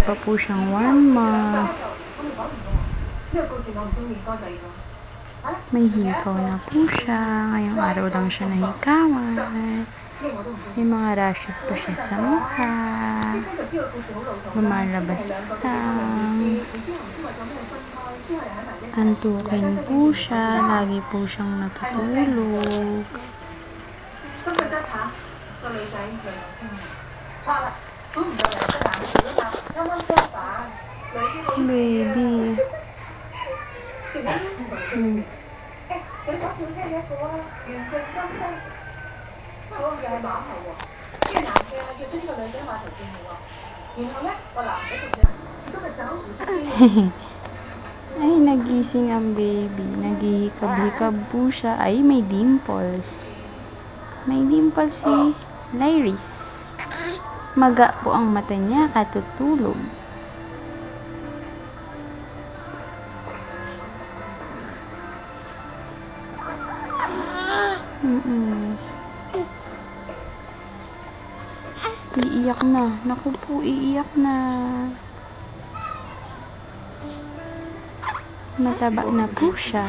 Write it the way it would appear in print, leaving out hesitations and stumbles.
pa po siyang 1 month. May hikaw na po siya. Ngayong araw lang siya nahikawan. May mga rashes pa siya sa mukha. Lumalabas lang. Antukin po siya. Lagi po siyang natutulog. Baby. Ay, nagising ang baby. Naghihikab-hikab po siya. Ay, may dimples. May dimples si Lyris. Maga po ang mata niya, katutulog. Iiyak na. Naku po, iiyak na. Mataba na po siya.